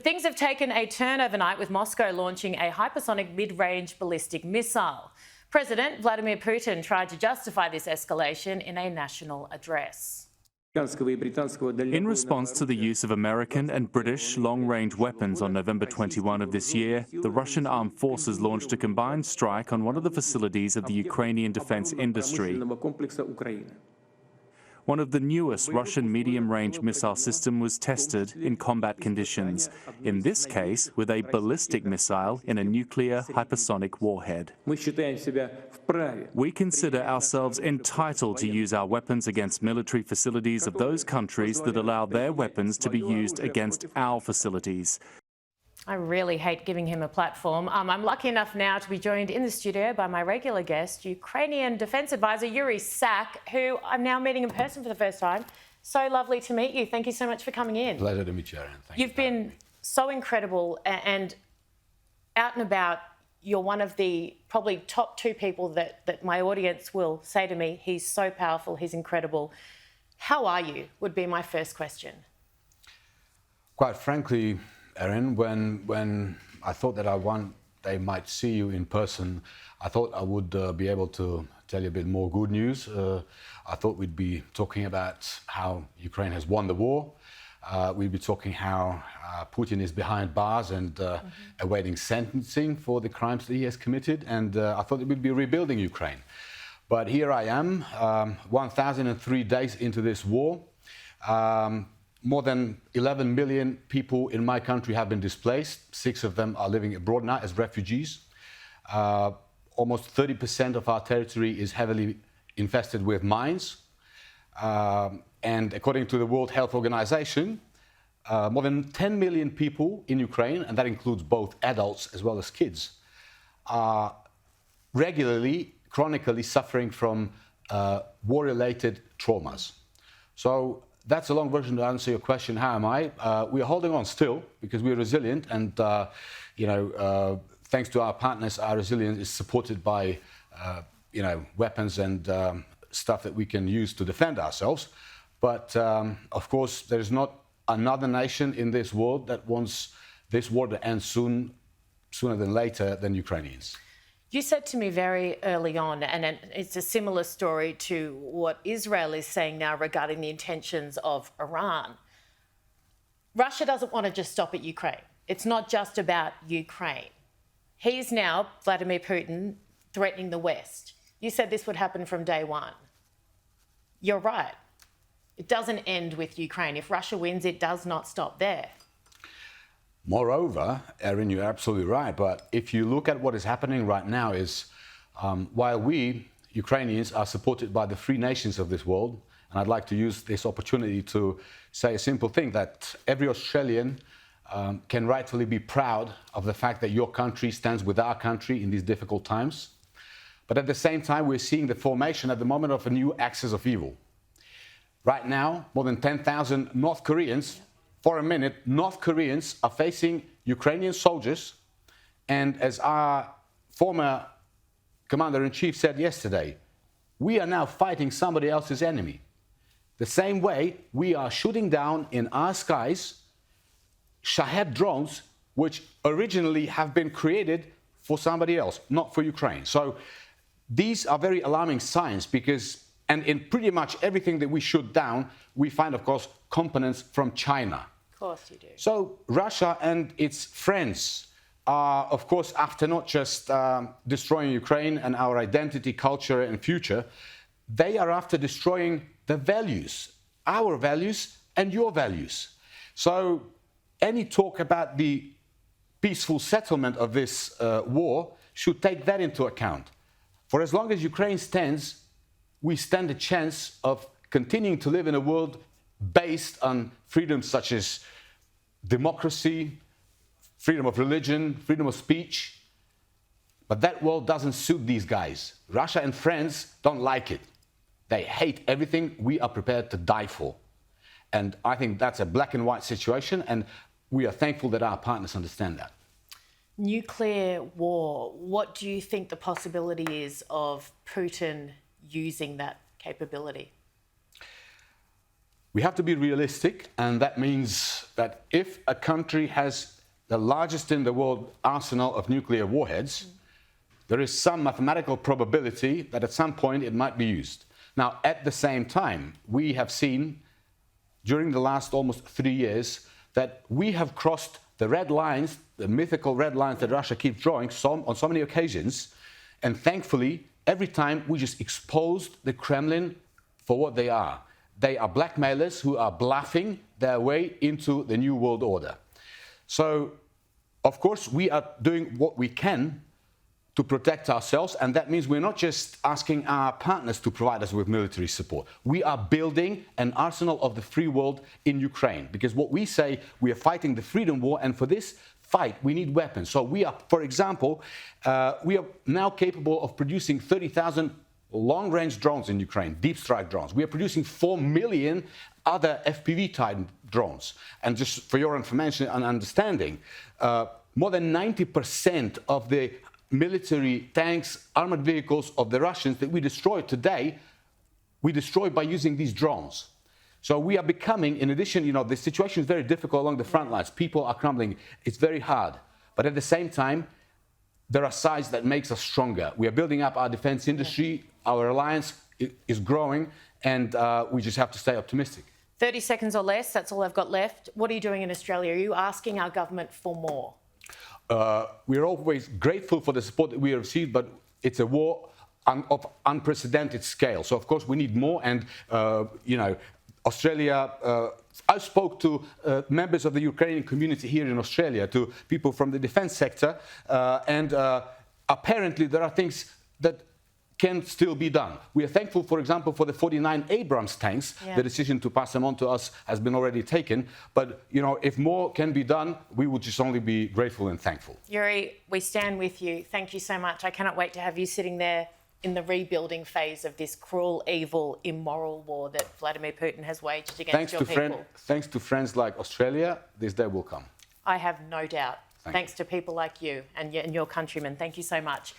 Things have taken a turn overnight with Moscow launching a hypersonic mid-range ballistic missile. President Vladimir Putin tried to justify this escalation in a national address. In response to the use of American and British long-range weapons on November 21 of this year, the Russian armed forces launched a combined strike on one of the facilities of the Ukrainian defense industry. One of the newest Russian medium-range missile system was tested in combat conditions, in this case with a ballistic missile in a nuclear hypersonic warhead. We consider ourselves entitled to use our weapons against military facilities of those countries that allow their weapons to be used against our facilities. I really hate giving him a platform. I'm lucky enough now to be joined in the studio by my regular guest, Ukrainian Defence Advisor Yuri Sak, who I'm now meeting in person for the first time. So lovely to meet you. Thank you so much for coming in. Pleasure to meet you, Erin. You've been so incredible and out and about. You're one of the probably top two people that my audience will say to me, he's so powerful, he's incredible. How are you, would be my first question. Quite frankly, Erin, when I thought that they might see you in person, I thought I would be able to tell you a bit more good news. I thought we'd be talking about how Ukraine has won the war. We'd be talking how Putin is behind bars and awaiting sentencing for the crimes that he has committed. And I thought we'd be rebuilding Ukraine. But here I am, 1,003 days into this war. More than 11 million people in my country have been displaced. 6 of them are living abroad now as refugees. Almost 30% of our territory is heavily infested with mines. And according to the World Health Organization, more than 10 million people in Ukraine, and that includes both adults as well as kids, are regularly, chronically suffering from war-related traumas. So that's a long version to answer your question, how am I? We are holding on still because we're resilient and, thanks to our partners, our resilience is supported by, weapons and stuff that we can use to defend ourselves. But, of course, there is not another nation in this world that wants this war to end sooner than later than Ukrainians. You said to me very early on, and it's a similar story to what Israel is saying now regarding the intentions of Iran. Russia doesn't want to just stop at Ukraine. It's not just about Ukraine. He's now, Vladimir Putin, threatening the West. You said this would happen from day one. You're right. It doesn't end with Ukraine. If Russia wins, it does not stop there. Moreover, Erin, you're absolutely right. But if you look at what is happening right now is, while we, Ukrainians, are supported by the free nations of this world, and I'd like to use this opportunity to say a simple thing, that every Australian can rightfully be proud of the fact that your country stands with our country in these difficult times. But at the same time, we're seeing the formation at the moment of a new axis of evil. Right now, more than 10,000 North Koreans, for a minute, North Koreans are facing Ukrainian soldiers, and as our former commander-in-chief said yesterday, we are now fighting somebody else's enemy. The same way we are shooting down in our skies Shahed drones, which originally have been created for somebody else, not for Ukraine. So these are very alarming signs because, and in pretty much everything that we shoot down, we find, of course, components from China. Of course you do. So Russia and its friends are, of course, after not just destroying Ukraine and our identity, culture and future, they are after destroying the values, our values and your values. So any talk about the peaceful settlement of this war should take that into account. For as long as Ukraine stands, we stand a chance of continuing to live in a world based on freedoms such as democracy, freedom of religion, freedom of speech. But that world doesn't suit these guys. Russia and friends don't like it. They hate everything we are prepared to die for. And I think that's a black and white situation, and we are thankful that our partners understand that. Nuclear war, what do you think the possibility is of Putin using that capability? we have to be realistic, and that means that if a country has the largest in the world arsenal of nuclear warheads, there is some mathematical probability that at some point it might be used. Now, at the same time, we have seen during the last almost 3 years that we have crossed the red lines, the mythical red lines that Russia keeps drawing on so many occasions, and thankfully, every time we just exposed the Kremlin for what they are. They are blackmailers who are bluffing their way into the new world order. So, of course, we are doing what we can to protect ourselves, and that means we're not just asking our partners to provide us with military support. We are building an arsenal of the free world in Ukraine, because what we say, we are fighting the freedom war, and for this fight, we need weapons. So we are, for example, we are now capable of producing 30,000 long-range drones in Ukraine, deep strike drones. We are producing 4 million other FPV-type drones. And just for your information and understanding, more than 90% of the military tanks, armored vehicles of the Russians that we destroy today, we destroy by using these drones. So we are becoming, in addition, the situation is very difficult along the front lines. People are crumbling. It's very hard. But at the same time, there are sides that makes us stronger. We are building up our defense industry. Our alliance is growing, and we just have to stay optimistic. 30 seconds or less, that's all I've got left. What are you doing in Australia? Are you asking our government for more? We're always grateful for the support that we have received, but it's a war of unprecedented scale. So, of course, we need more. And, Australia, I spoke to members of the Ukrainian community here in Australia, to people from the defense sector, and apparently there are things that can still be done. We are thankful, for example, for the 49 Abrams tanks. Yeah. The decision to pass them on to us has been already taken. But, if more can be done, we would just only be grateful and thankful. Yuri, we stand with you. Thank you so much. I cannot wait to have you sitting there in the rebuilding phase of this cruel, evil, immoral war that Vladimir Putin has waged against your people. Thanks to friends like Australia, this day will come. I have no doubt. Thanks to people like you and your countrymen. Thank you so much.